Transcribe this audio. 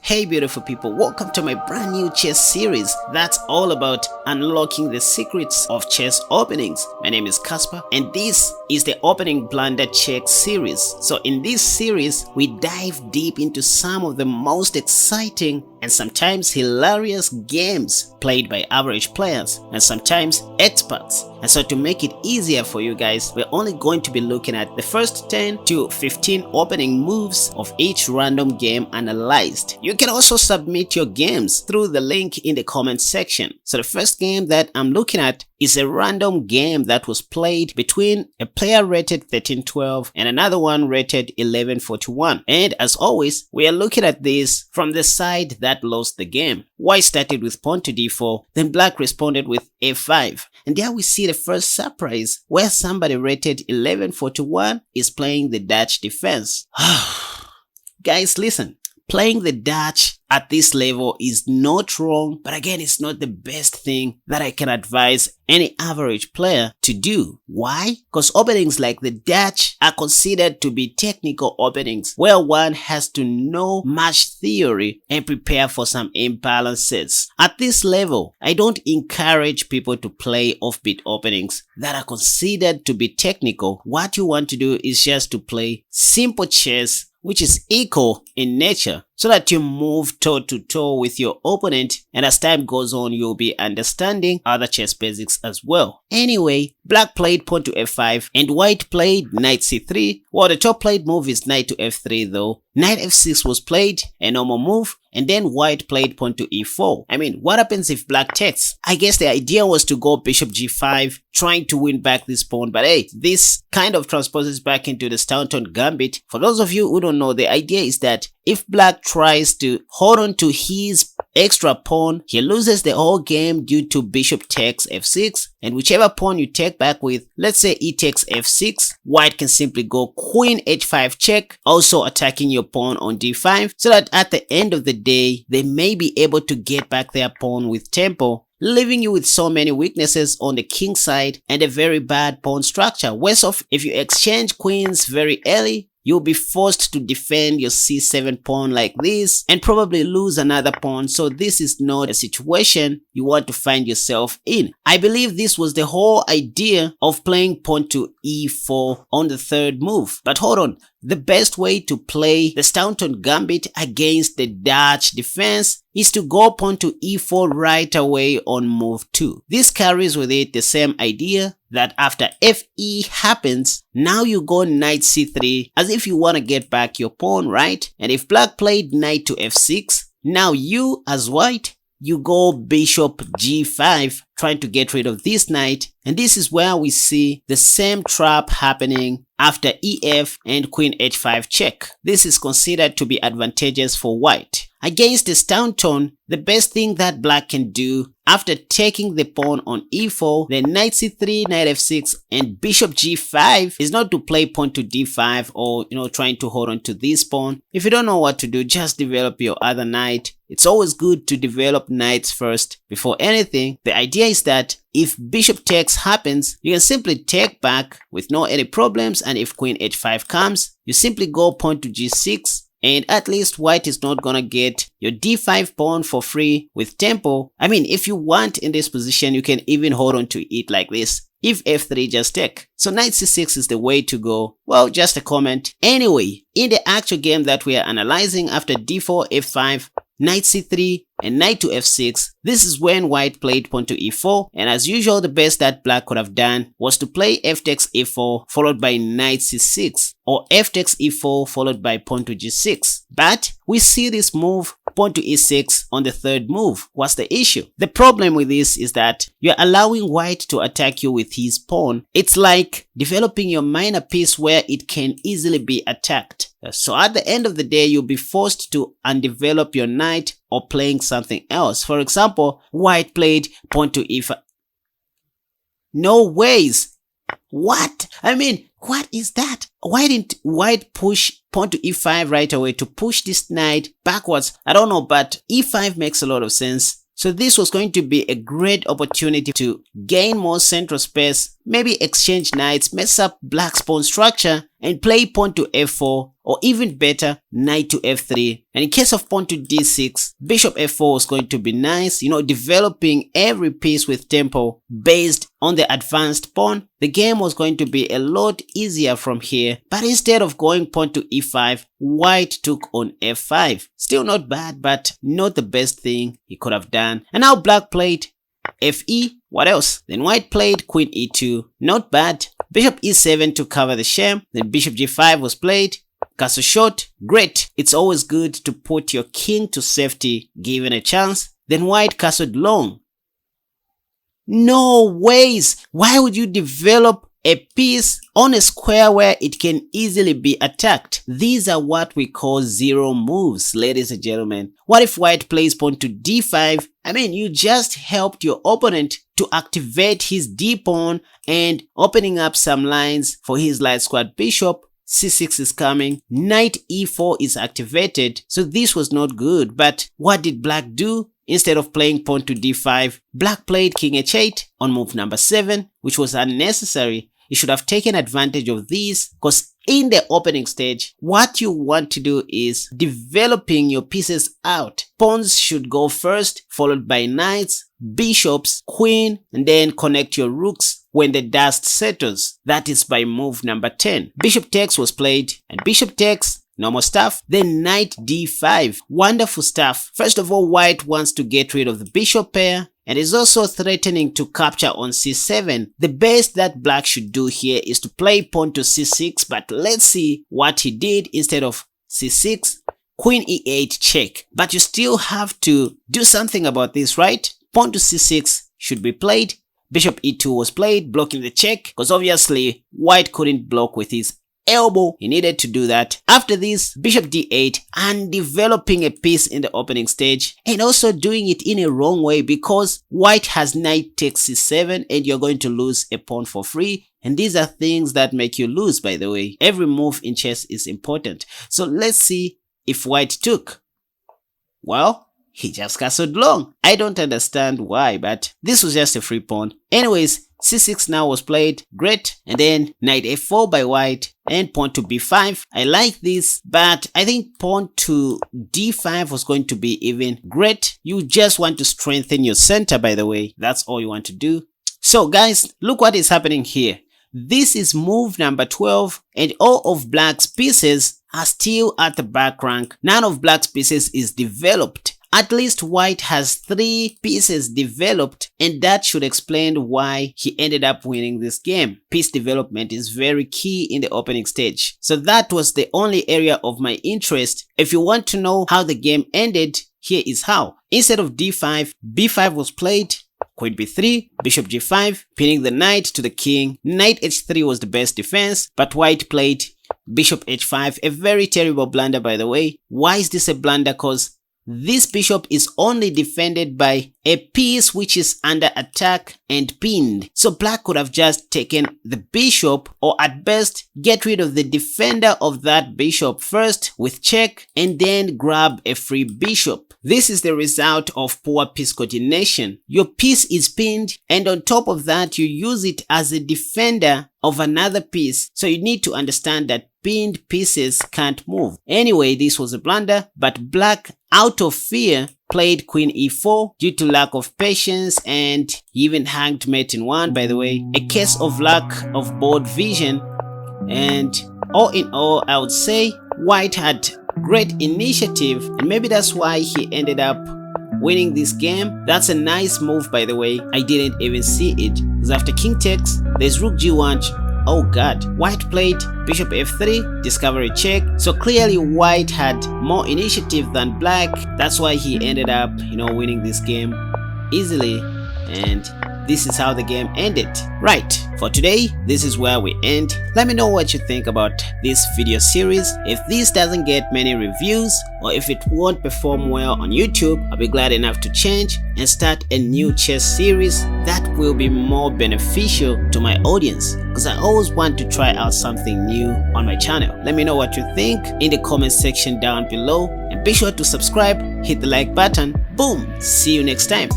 Hey beautiful people, welcome to my brand new chess series that's all about unlocking the secrets of chess openings. My name is Casper and this is the opening blunder check series. So in this series, we dive deep into some of the most exciting and sometimes hilarious games played by average players and sometimes experts. And so to make it easier for you guys, we're only going to be looking at the first 10 to 15 opening moves of each random game analyzed. You can also submit your games through the link in the comment section. So the first game that I'm looking at is a random game that was played between a player rated 1312 and another one rated 1141. And as always, we are looking at this from the side that lost the game. White started with pawn to d4, then black responded with a5. And there we see the first surprise where somebody rated 1141 is playing the Dutch defense. Guys, listen. Playing the Dutch at this level is not wrong, but again, it's not the best thing that I can advise any average player to do. Why? Because openings like the Dutch are considered to be technical openings where one has to know much theory and prepare for some imbalances. At this level, I don't encourage people to play offbeat openings that are considered to be technical. What you want to do is just to play simple chess which is equal in nature, so that you move toe to toe with your opponent, and as time goes on you'll be understanding other chess basics as well. Anyway, black played pawn to f5 and white played knight c3. Well, the top played move is knight to f3 though. Knight f6 was played, a normal move, and then white played pawn to e4. I mean, what happens if black takes? I guess the idea was to go bishop g5, trying to win back this pawn, but hey, this kind of transposes back into the Staunton Gambit. For those of you who don't know, the idea is that if black tries to hold on to his extra pawn, he loses the whole game due to bishop takes f6, and whichever pawn you take back with, let's say e takes f6, white can simply go queen h5 check, also attacking your pawn on d5, so that at the end of the day, they may be able to get back their pawn with tempo, leaving you with so many weaknesses on the king side and a very bad pawn structure. Worse off, if you exchange queens very early, you'll be forced to defend your c7 pawn like this and probably lose another pawn. So this is not a situation you want to find yourself in. I believe this was the whole idea of playing pawn to e4 on the third move. But hold on, the best way to play the Staunton Gambit against the Dutch defense is to go pawn to e4 right away on move 2. This carries with it the same idea that after fe happens, now you go knight c3 as if you want to get back your pawn, right? And if black played knight to f6, now you as white, you go bishop g5 trying to get rid of this knight, and this is where we see the same trap happening after ef and queen h5 check. This is considered to be advantageous for white. Against the Staunton, the best thing that black can do after taking the pawn on e4, then knight c3, knight f6, and bishop g5 is not to play pawn to d5 or trying to hold on to this pawn. If you don't know what to do, just develop your other knight. It's always good to develop knights first before anything. The idea is that if bishop takes happens, you can simply take back with no any problems, and if queen h5 comes, you simply go pawn to g6. And at least white is not gonna get your d5 pawn for free with tempo. I mean, if you want in this position, you can even hold on to it like this. If f3 just take. So knight c6 is the way to go. Well, just a comment. Anyway, in the actual game that we are analyzing after d4, f5, knight c3, and knight to f6, this is when white played pawn to e4, and as usual the best that black could have done was to play f takes e4 followed by knight c6, or f takes e4 followed by pawn to g6. But we see this move, pawn to e6, on the third move. What's the issue? The problem with this is that you're allowing white to attack you with his pawn. It's like developing your minor piece where it can easily be attacked. So at the end of the day, you'll be forced to undevelop your knight or playing something else. For example, white played pawn to e5. No ways. What? I mean, what is that? Why didn't white push pawn to e5 right away to push this knight backwards? I don't know, but e5 makes a lot of sense. So this was going to be a great opportunity to gain more central space, maybe exchange knights, mess up black's pawn structure, and play pawn to f4, or even better, knight to f3. And in case of pawn to d6, bishop f4 was going to be nice, developing every piece with tempo based on the advanced pawn. The game was going to be a lot easier from here, but instead of going pawn to e5, white took on f5. Still not bad, but not the best thing he could have done. And now black played fe. What else? Then white played queen e2. Not bad. Bishop e7 to cover the shame. Then bishop g5 was played. Castle shot. Great. It's always good to put your king to safety given a chance. Then white castled long. No ways. Why would you develop a piece on a square where it can easily be attacked? These are what we call zero moves, ladies and gentlemen. What if white plays pawn to d5? I mean, you just helped your opponent to activate his d pawn and opening up some lines for his light squad bishop. c6 is coming, knight e4 is activated, so this was not good. But what did black do? Instead of playing pawn to d5, black played king h8 on move number 7, which was unnecessary. You should have taken advantage of this, because in the opening stage, what you want to do is developing your pieces out. Pawns should go first, followed by knights, bishops, queen, and then connect your rooks when the dust settles. That is by move number 10. Bishop takes was played, and bishop takes, normal stuff. Then knight d5, wonderful stuff. First of all, white wants to get rid of the bishop pair and is also threatening to capture on c7. The best that black should do here is to play pawn to c6, but let's see what he did. Instead of c6, queen e8 check. But you still have to do something about this, right? Pawn to c6 should be played. Bishop e2 was played, blocking the check, because obviously white couldn't block with his elbow. He needed to do that. After this, bishop d8, and developing a piece in the opening stage, and also doing it in a wrong way, because white has knight takes c7 and you're going to lose a pawn for free. And these are things that make you lose, by the way. Every move in chess is important. So let's see if white took. Well, he just castled long. I don't understand why, but this was just a free pawn. Anyways, c6 now was played. Great. And then knight f4 by white and pawn to b5. I like this, but I think pawn to d5 was going to be even great. You just want to strengthen your center, by the way. That's all you want to do. So guys, look what is happening here. This is move number 12, and all of black's pieces are still at the back rank. None of black's pieces is developed. At least white has 3 pieces developed, and that should explain why he ended up winning this game. Piece development is very key in the opening stage. So that was the only area of my interest. If you want to know how the game ended, here is how. Instead of d5, b5 was played. Queen b3, bishop g5, pinning the knight to the king. Knight h3 was the best defense, but white played bishop h5, a very terrible blunder, by the way. Why is this a blunder? Because this bishop is only defended by a piece which is under attack and pinned. So black could have just taken the bishop, or at best get rid of the defender of that bishop first with check, and then grab a free bishop. This is the result of poor piece coordination. Your piece is pinned, and on top of that you use it as a defender of another piece. So you need to understand that pinned pieces can't move. Anyway, this was a blunder, but black, out of fear, played queen e4 due to lack of patience, and he even hanged mate in 1, by the way. A case of lack of board vision. And all in all, I would say white had great initiative, and maybe that's why he ended up winning this game. That's a nice move, by the way. I didn't even see it, because after king takes, there's rook g1. Oh god, white played bishop f3, discovery check. So clearly white had more initiative than black. That's why he ended up, winning this game easily. And this is how the game ended. Right, for today, this is where we end. Let me know what you think about this video series. If this doesn't get many reviews, or if it won't perform well on YouTube, I'll be glad enough to change and start a new chess series that will be more beneficial to my audience, because I always want to try out something new on my channel. Let me know what you think in the comment section down below, and be sure to subscribe, hit the like button. Boom! See you next time.